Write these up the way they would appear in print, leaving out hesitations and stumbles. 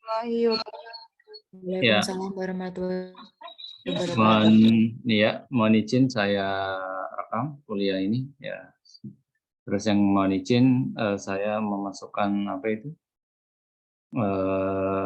Ya, Waalaikumsalam warahmatullahi wabarakatuh. mohon izin saya rekam kuliah ini ya. Terus yang mohon izin saya memasukkan apa itu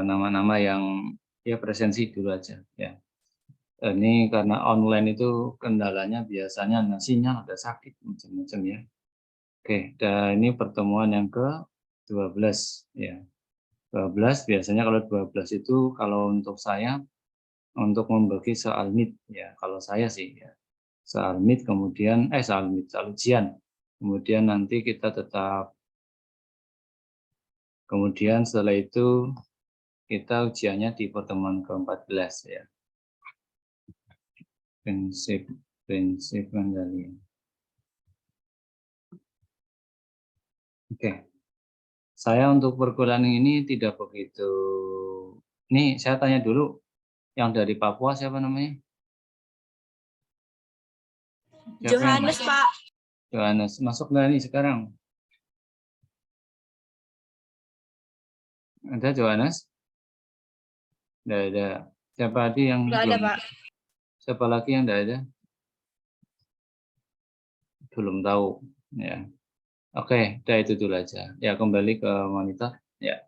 nama-nama yang ya presensi dulu aja ya. Ini karena online itu kendalanya biasanya sinyal ada sakit macam-macam ya. Oke, dan ini pertemuan yang ke-12 ya. 12 biasanya kalau 12 itu kalau untuk saya untuk membagi soal MIT ya. Kalau saya sih ya. Soal MIT kemudian soal MIT soal ujian. Kemudian nanti kita tetap kemudian setelah itu kita ujiannya di pertemuan ke-14 ya. Prinsip pengendalian. Oke. Saya untuk perkuliahan ini tidak begitu. Nih saya tanya dulu, yang dari Papua siapa namanya? Johannes, Pak. Johannes, masuk nggak nih sekarang? Ada Johannes? Nggak ada. Siapa lagi yang Nggak ada, Pak. Siapa lagi yang nggak ada? Belum tahu. Ya. Oke, udah itu dulu aja. Ya kembali ke monitor. Ya.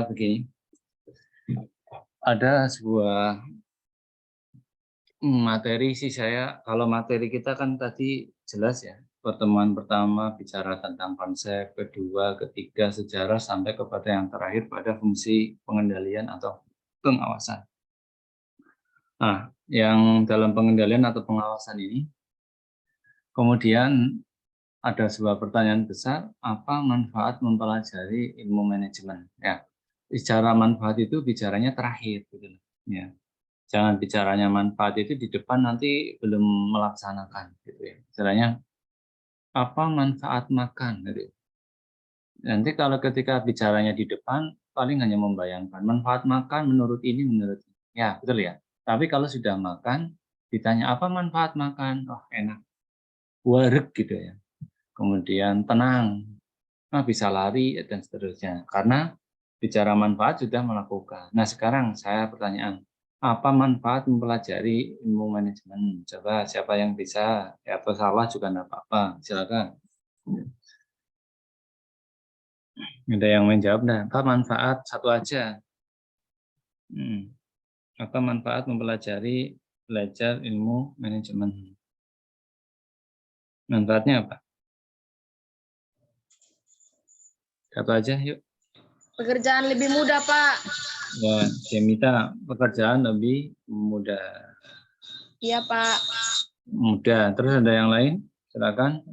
Begini. Ada sebuah materi sih saya. Kalau materi kita kan tadi jelas ya. Pertemuan pertama bicara tentang konsep, kedua, ketiga sejarah sampai kepada yang terakhir pada fungsi pengendalian atau pengawasan. Nah, yang dalam pengendalian atau pengawasan ini, kemudian ada sebuah pertanyaan besar, apa manfaat mempelajari ilmu manajemen? Ya, bicara manfaat itu bicaranya terakhir, gitu. Ya, jangan bicaranya manfaat itu di depan nanti belum melaksanakan, gitu ya. Bicaranya apa manfaat makan, gitu. Nanti kalau ketika bicaranya di depan, paling hanya membayangkan manfaat makan menurut ini, menurut ini. Ya, betul ya. Tapi kalau sudah makan, ditanya apa manfaat makan, oh enak, wareg gitu ya. Kemudian tenang, bisa lari dan seterusnya. Karena bicara manfaat sudah melakukan. Nah sekarang saya pertanyaan, apa manfaat mempelajari ilmu manajemen? Coba siapa yang bisa, ya atau salah juga tidak apa-apa, silakan. Ada yang menjawab, nah apa manfaat satu aja? Apa manfaat belajar ilmu manajemen? Manfaatnya apa? Satu aja yuk. Pekerjaan lebih mudah, Pak. Ya, Jemita, pekerjaan lebih mudah. Iya, Pak. Mudah. Terus ada yang lain? Silakan.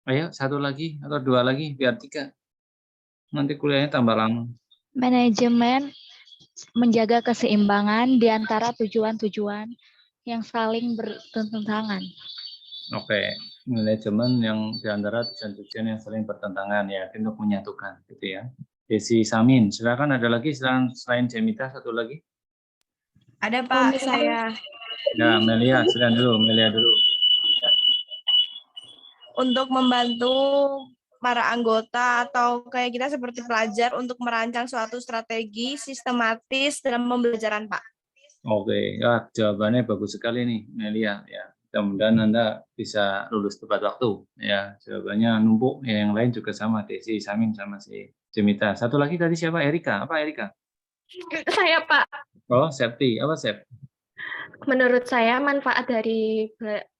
Ayo, satu lagi atau dua lagi, biar 3. Nanti kuliahnya tambah lama. Manajemen menjaga keseimbangan di antara tujuan-tujuan yang saling bertentangan. Oke, manajemen yang di antara tujuan-tujuan yang saling bertentangan ya, untuk menyatukan, gitu ya. Desi Samin, silakan ada lagi selain Jemita satu lagi. Ada, Pak, saya. Ya, Melia, silakan dulu, Melia dulu. Untuk membantu para anggota atau kayak kita seperti pelajar untuk merancang suatu strategi sistematis dalam pembelajaran, Pak. Oke, ya, jawabannya bagus sekali nih, Melia. Ya, mudah-mudahan Anda bisa lulus tepat waktu. Ya, jawabannya numpuk. Ya, yang lain juga sama, Desi Samin sama si Jemita. Satu lagi tadi siapa? Erika. Apa Erika? Saya, Pak. Oh, Septi. Apa Sep? Menurut saya manfaat dari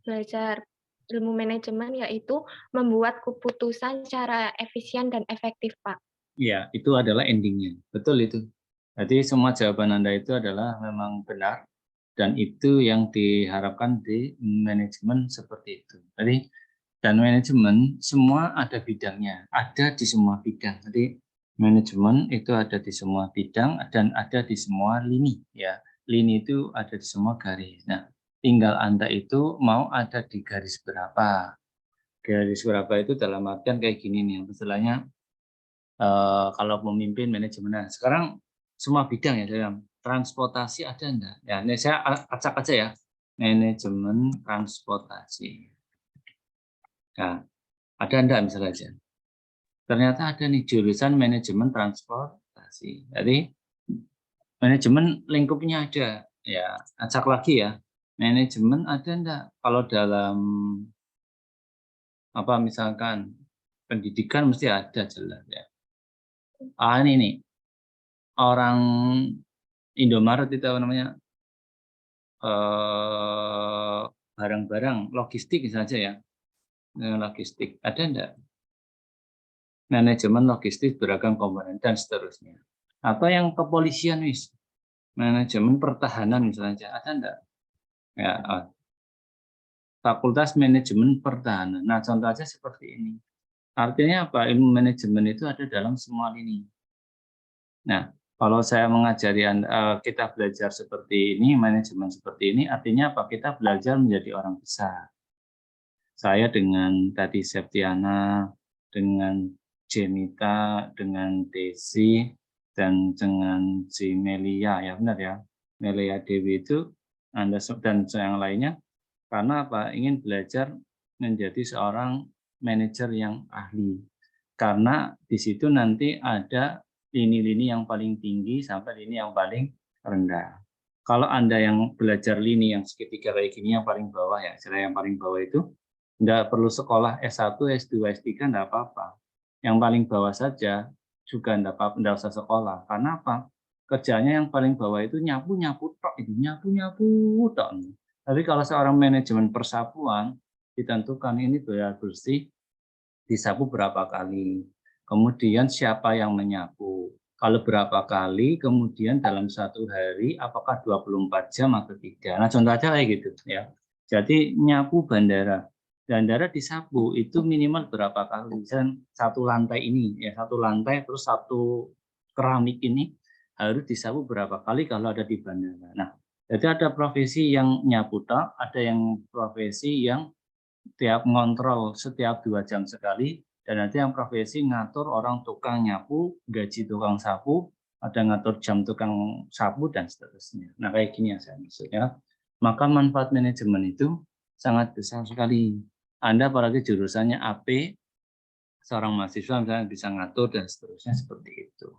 belajar ilmu manajemen yaitu membuat keputusan secara efisien dan efektif, Pak. Iya, itu adalah endingnya. Betul itu. Jadi semua jawaban Anda itu adalah memang benar dan itu yang diharapkan di manajemen seperti itu. Jadi dan manajemen semua ada bidangnya, ada di semua bidang. Jadi manajemen itu ada di semua bidang dan ada di semua lini ya. Lini itu ada di semua garis. Nah, tinggal Anda itu mau ada di garis berapa. Garis berapa itu dalam artian kayak gini nih, istilahnya kalau memimpin manajemen. Nah, sekarang semua bidang ya dalam transportasi ada enggak? Ya, ini saya acak aja ya. Manajemen transportasi. Nah, ada enggak misalnya aja? Ternyata ada nih jurusan manajemen transportasi. Jadi manajemen lingkupnya ada. Ya, acak lagi ya. Manajemen ada enggak? Kalau dalam apa misalkan pendidikan mesti ada jelas ya. Ini nih. Orang Indomaret itu apa namanya? Barang-barang logistik saja ya. Logistik. Ada enggak? Manajemen logistik beragam komponen dan seterusnya. Atau yang kepolisian wis. Manajemen pertahanan misalnya ada enggak? Ya, Fakultas Manajemen Pertahanan. Nah, contoh aja seperti ini. Artinya apa? Ilmu manajemen itu ada dalam semua lini. Nah, kalau saya mengajari kita belajar seperti ini, manajemen seperti ini, artinya apa? Kita belajar menjadi orang besar. Saya dengan tadi Septiana, dengan Jenita, dengan Desi, dan dengan si Melia, ya benar ya. Melia Dewi itu, Anda dan yang lainnya, karena apa? Ingin belajar menjadi seorang manajer yang ahli. Karena di situ nanti ada lini-lini yang paling tinggi sampai lini yang paling rendah. Kalau Anda yang belajar lini yang segitiga kayak gini yang paling bawah ya, istilah yang paling bawah itu enggak perlu sekolah S1, S2, S3 enggak apa-apa. Yang paling bawah saja juga enggak apa-apa, enggak usah sekolah. Karena apa? Kerjanya yang paling bawah itu nyapu-nyapu tok, itu nyapu-nyapu tok. Tapi kalau seorang manajemen persapuan ditentukan ini biar bersih disapu berapa kali, kemudian siapa yang menyapu, kalau berapa kali, kemudian dalam satu hari apakah 24 jam atau tidak. Nah, contoh aja kayak gitu ya. Jadi nyapu bandara disapu itu minimal berapa kali? Misalnya satu lantai ini ya, satu lantai terus satu keramik ini harus disapu berapa kali kalau ada di bandara. Nah, jadi ada profesi yang nyapu tak, ada yang profesi yang tiap ngontrol setiap 2 jam sekali, dan nanti yang profesi ngatur orang tukang nyapu, gaji tukang sapu, ada ngatur jam tukang sapu, dan seterusnya. Nah, kayak gini yang saya maksud ya. Maka manfaat manajemen itu sangat besar sekali. Anda apalagi jurusannya AP, seorang mahasiswa misalnya bisa ngatur, dan seterusnya seperti itu.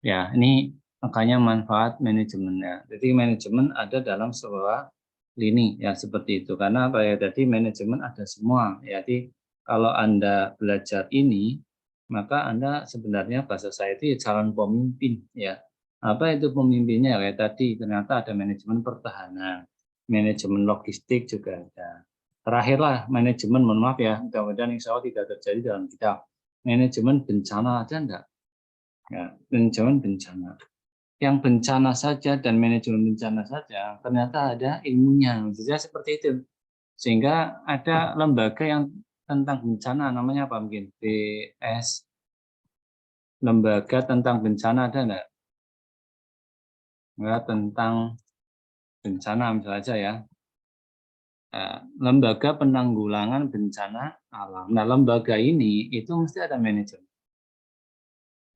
Ya, ini makanya manfaat manajemennya. Jadi manajemen ada dalam sebuah lini ya seperti itu. Karena apa ya? Jadi manajemen ada semua. Jadi kalau Anda belajar ini, maka Anda sebenarnya bahasa saya itu calon pemimpin ya. Apa itu pemimpinnya? Kayak tadi ternyata ada manajemen pertahanan, manajemen logistik juga ada. Terakhirlah manajemen, mohon maaf ya, mudah-mudahan insya Allah tidak terjadi dalam kita. Manajemen bencana ada enggak? Ya, manajemen bencana. Yang bencana saja dan manajemen bencana saja ternyata ada ilmunya, maksudnya seperti itu. Sehingga ada lembaga yang tentang bencana, namanya apa mungkin? BS, lembaga tentang bencana ada enggak? Enggak, tentang bencana misalnya aja ya. Lembaga penanggulangan bencana alam. Nah, lembaga ini itu mesti ada manajemen.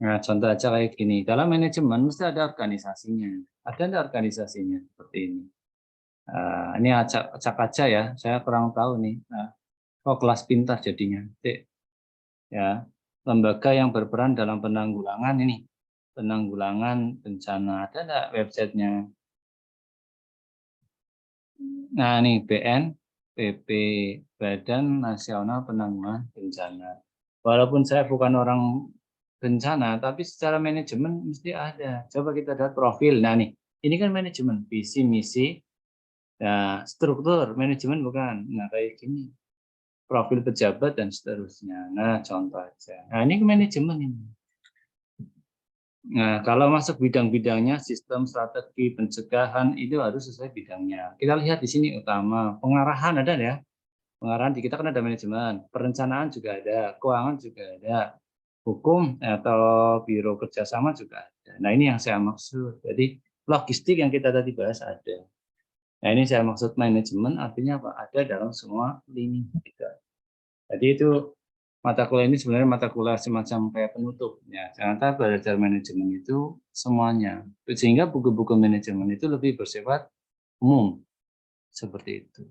Nah, contoh aja kayak gini, dalam manajemen mesti ada organisasinya. Ada enggak organisasinya seperti ini? Ini acak aja ya, saya kurang tahu nih. Kelas pintar jadinya. Ya, lembaga yang berperan dalam penanggulangan ini, penanggulangan bencana. Ada enggak websitenya? Nah, ini BNPB, Badan Nasional Penanggulangan Bencana. Walaupun saya bukan orang bencana, tapi secara manajemen mesti ada. Coba kita lihat profil. Nah, ini kan manajemen, visi, misi, ya, struktur, manajemen bukan. Nah, kayak gini. Profil pejabat dan seterusnya. Nah, contoh aja. Nah, ini manajemen ini. Nah, kalau masuk bidang-bidangnya, sistem, strategi, pencegahan, itu harus sesuai bidangnya. Kita lihat di sini utama, pengarahan ada ya. Pengarahan di kita kan ada manajemen, perencanaan juga ada, keuangan juga ada, hukum atau biro kerjasama juga ada. Nah, ini yang saya maksud. Jadi logistik yang kita tadi bahas ada. Nah, ini saya maksud manajemen artinya apa? Ada dalam semua lini kita. Jadi itu mata kuliah ini sebenarnya mata kuliah semacam kayak penutup. Ya, ternyata belajar manajemen itu semuanya. Sehingga buku-buku manajemen itu lebih bersifat umum. Seperti itu.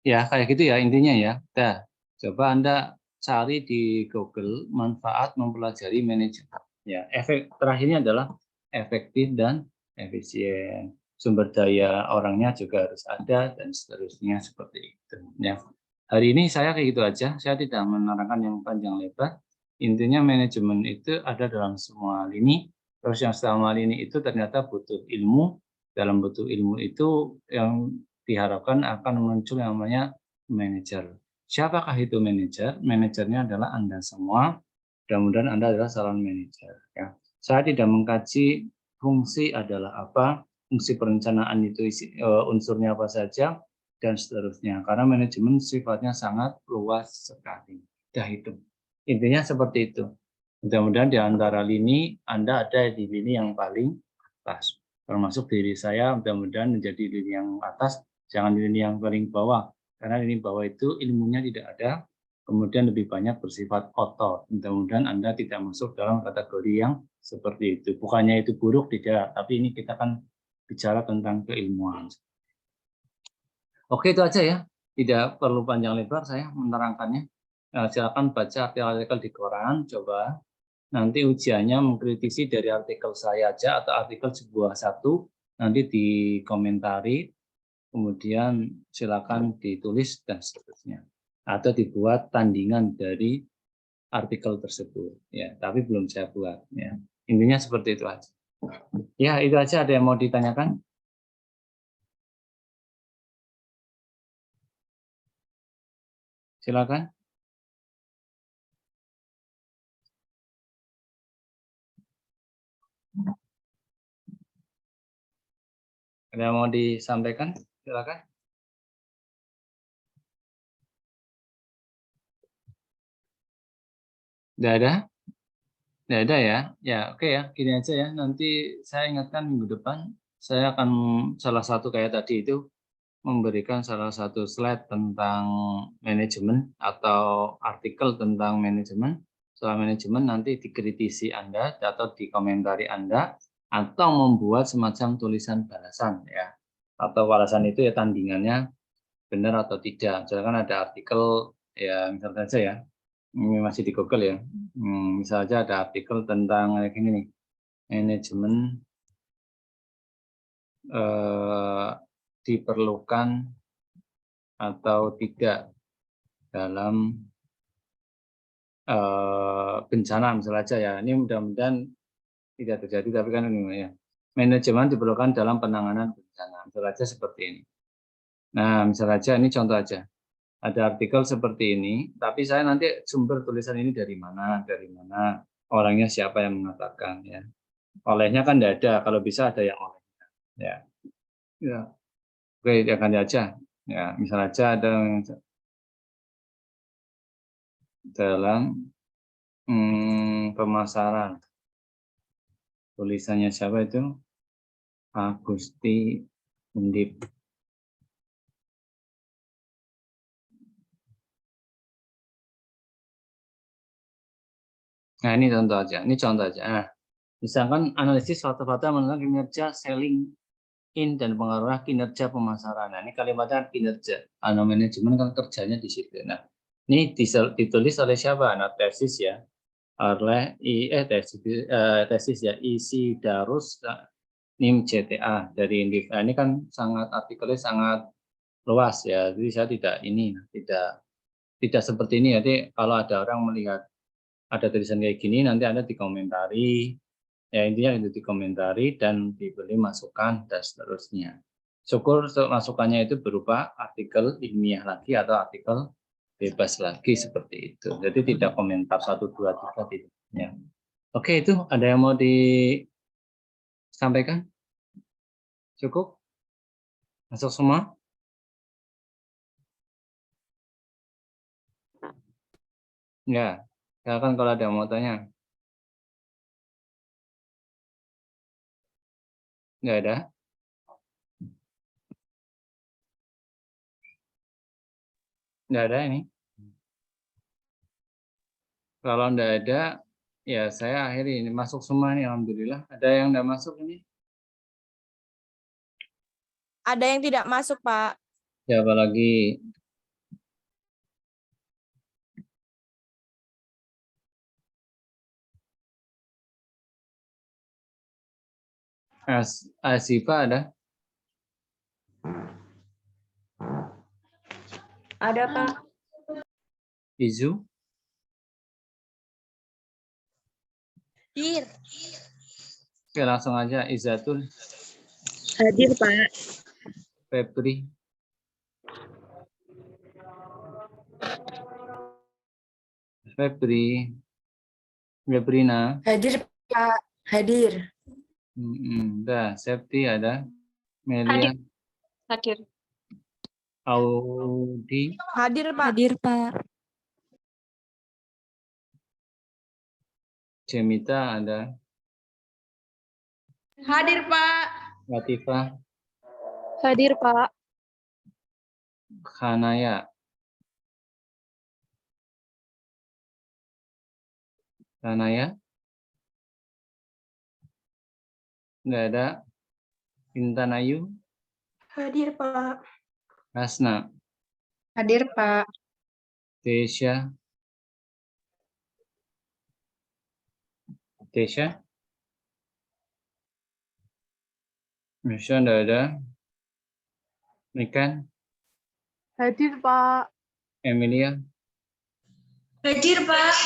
Ya, kayak gitu ya intinya ya. Nah, coba Anda cari di Google manfaat mempelajari manajemen. Ya, efek terakhirnya adalah efektif dan efisien. Sumber daya orangnya juga harus ada dan seterusnya seperti itu. Ya. Hari ini saya kayak gitu aja. Saya tidak menerangkan yang panjang lebar. Intinya manajemen itu ada dalam semua lini. Terus yang selama lini itu ternyata butuh ilmu. Dalam butuh ilmu itu yang diharapkan akan muncul yang namanya manajer. Siapakah itu manajer? Manajernya adalah Anda semua. Mudah-mudahan Anda adalah calon manajer. Ya. Saya tidak mengkaji fungsi adalah apa, fungsi perencanaan itu unsurnya apa saja, dan seterusnya. Karena manajemen sifatnya sangat luas sekali. Dah itu. Intinya seperti itu. Mudah-mudahan di antara lini, Anda ada di lini yang paling atas. Termasuk diri saya, mudah-mudahan menjadi lini yang atas, jangan lini yang paling bawah. Karena lini bawah itu ilmunya tidak ada, kemudian lebih banyak bersifat otot. Mudah-mudahan Anda tidak masuk dalam kategori yang seperti itu. Bukannya itu buruk, tidak. Tapi ini kita kan bicara tentang keilmuan. Oke, itu aja ya. Tidak perlu panjang lebar saya menerangkannya. Nah, silakan baca artikel-artikel di koran, coba. Nanti ujiannya mengkritisi dari artikel saya aja atau artikel sebuah satu, nanti dikomentari, kemudian silakan ditulis dan seterusnya. Atau dibuat tandingan dari artikel tersebut. Ya, tapi belum saya buat. Ya. Intinya seperti itu aja. Ya, itu aja. Ada yang mau ditanyakan? Silakan. Ada yang mau disampaikan? Silakan. Tidak ada? Tidak ada ya? Ya, oke ya. Gini aja ya. Nanti saya ingatkan minggu depan, saya akan salah satu kayak tadi itu, memberikan salah satu slide tentang manajemen atau artikel tentang manajemen. Soal manajemen nanti dikritisi Anda atau dikomentari Anda, atau membuat semacam tulisan balasan ya. Atau balasan itu ya tandingannya benar atau tidak. Misalkan ada artikel ya misalnya saja ya, ini masih di Google ya. Misalnya ada artikel tentang kayak gini nih, manajemen diperlukan atau tidak dalam bencana misalnya aja ya. Ini mudah-mudahan tidak terjadi, tapi kan ini ya. Manajemen diperlukan dalam penanganan bencana. Misalnya aja seperti ini. Nah, misalnya aja ini contoh aja. Ada artikel seperti ini, tapi saya nanti sumber tulisan ini dari mana, orangnya siapa yang mengatakan ya. Olehnya kan tidak ada, kalau bisa ada yang olehnya. Ya. Ya. Oke, ya ganti aja. Ya, misalnya aja ada dalam pemasaran. Tulisannya siapa itu? Agusti Undip. Nah, ini contoh aja. Ini contoh aja. Nah, misalkan analisis fakta-fakta mengenai kinerja selling in dan pengaruh kinerja pemasaran. Nah, ini kalimatnya kinerja. Manajemen kan kerjanya di situ. Nah, ini ditulis oleh siapa? Nah, tesis ya. Oleh tesis ya. Isi Darus NIM CTA dari Indif. Nah, ini kan sangat artikelnya sangat luas ya. Jadi saya tidak seperti ini. Jadi kalau ada orang melihat ada tulisan kayak gini, nanti Anda dikomentari, ya intinya itu dikomentari dan diberi masukan dan seterusnya. Syukur masukannya itu berupa artikel ilmiah lagi atau artikel bebas lagi seperti itu. Jadi tidak komentar 1, 2, 3 tidak. Ya. Oke, itu ada yang mau disampaikan? Cukup? Masuk semua? Ya, silakan kalau ada yang mau tanya. Nggak ada? Nggak ada ini? Kalau enggak ada, ya saya akhiri ini. Masuk semua nih, alhamdulillah. Ada yang enggak masuk ini? Ada yang tidak masuk, Pak. Siapa lagi? Asifa ada? Ada, Pak. Izu? Hadir. Oke, langsung aja. Izatul, Hadir, Pak. Febri, Febrina, Hadir, Pak. Hadir. Dah, Septi ada, Melia, Hadir. Hadir. Audi, Hadir, Pak. Hadir, Pak. Cemita ada, Hadir, Pak. Latifah, Hadir, Pak. Khanaya, nggak ada, Intan Ayu, Hadir, Pak. Hasna, Hadir, Pak. Tesha, Misha nggak ada, Nikan, Hadir, Pak. Emilia, Hadir, Pak.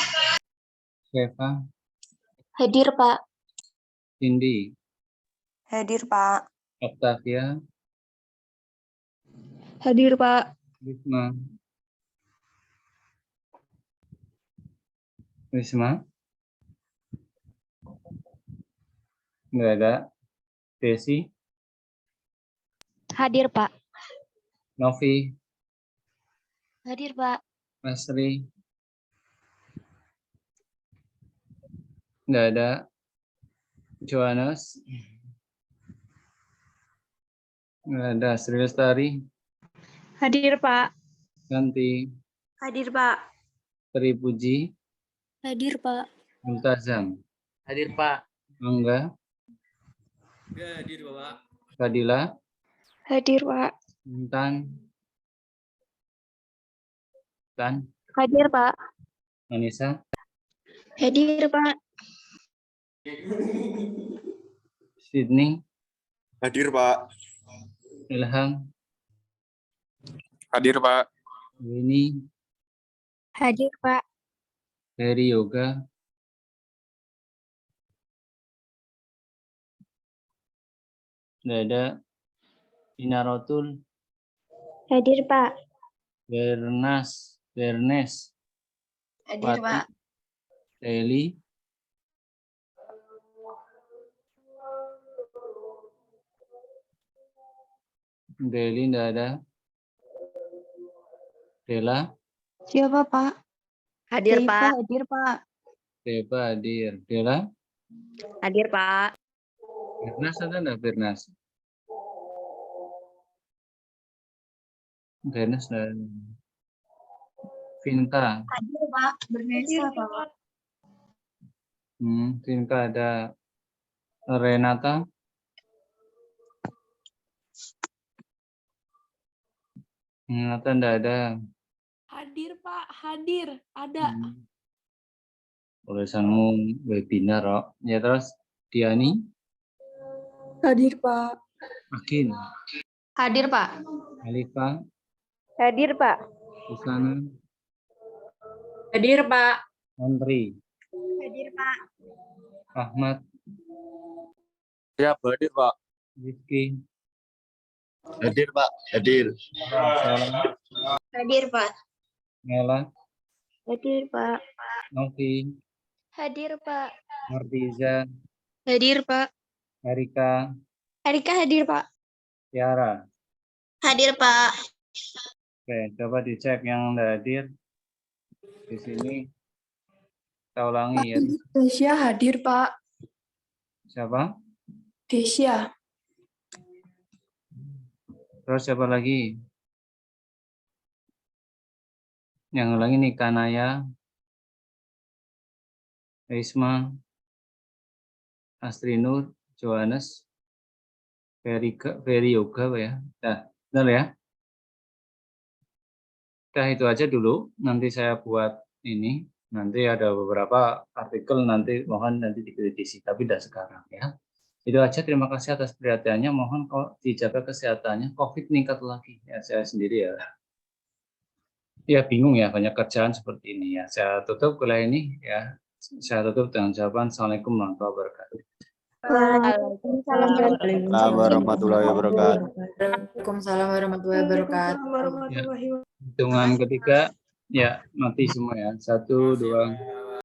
Sheva, Hadir, Pak. Cindy, Hadir, Pak. Octavia, Hadir, Pak. Wisma, nggak ada, Desi, Hadir, Pak. Novi, Hadir, Pak. Asri, nggak ada, Johannes, nggak ada, Sri Lestari, Hadir, Pak. Ganti, Hadir, Pak. Tri Puji, Hadir, Pak. Multazam, Hadir, Pak. Angga, Hadir, Bapak. Fadila, Hadir, Pak. Intan, Hadir, Pak. Anissa, Hadir, Pak. Sydney, Hadir, Pak. Ilham, Hadir, Pak. Winnie, Hadir, Pak. Heri Yoga, nggak ada, Inarotul, Hadir, Pak. Bernes, Hadir, Wati, Pak. Teli, Deli nggak ada, Dela, Siapa, Pak? Hadir, Deiva Pak. hadir, Pak. Deba hadir, Dela, Hadir, Pak. Bernas ada nggak Bernas? Bernas dan Vinta, Hadir, Pak. Bernesa, Pak. Vinta ada, Renata, Renata nggak ada. Hadir, Pak. Hadir. Ada. Tulisanmu webinar, kok. Ya terus Diani, Hadir, Pak. Akin, Hadir, Pak. Alifa, Hadir, Pak. Susana, Hadir, Pak. Andri, Hadir, Pak. Ahmad, Siap, hadir, Pak. Rizky, Hadir, Pak. Hadir. Salam, Hadir, Pak. Mela, Hadir, Pak. Novi, Hadir, Pak. Martiza, Hadir, Pak. Erika, Erika hadir, Pak. Tiara. Hadir, Pak. Oke, coba dicek yang nggak hadir di sini. Kita ulangi ya. Desya hadir, Pak. Siapa? Desya. Terus siapa lagi? Yang ulangi nih Kanaya, Risma, Astri Nur, Johannes, Ferry Yoga, Pak ya. Nah, benar ya. Nah, itu aja dulu. Nanti saya buat ini. Nanti ada beberapa artikel, nanti mohon nanti dikritisi, tapi tidak sekarang ya. Itu aja, terima kasih atas perhatiannya. Mohon kok dijaga kesehatannya. COVID meningkat lagi. Ya, saya sendiri ya. Ya bingung ya, banyak kerjaan seperti ini ya. Saya tutup kuliah ini ya. Saya tutup dengan jawaban Assalamualaikum warahmatullahi wabarakatuh. Waalaikumsalam warahmatullahi wabarakatuh. Waalaikumsalam warahmatullahi wabarakatuh. Ya. Hitungan ketiga, ya mati semua ya. 1, 2.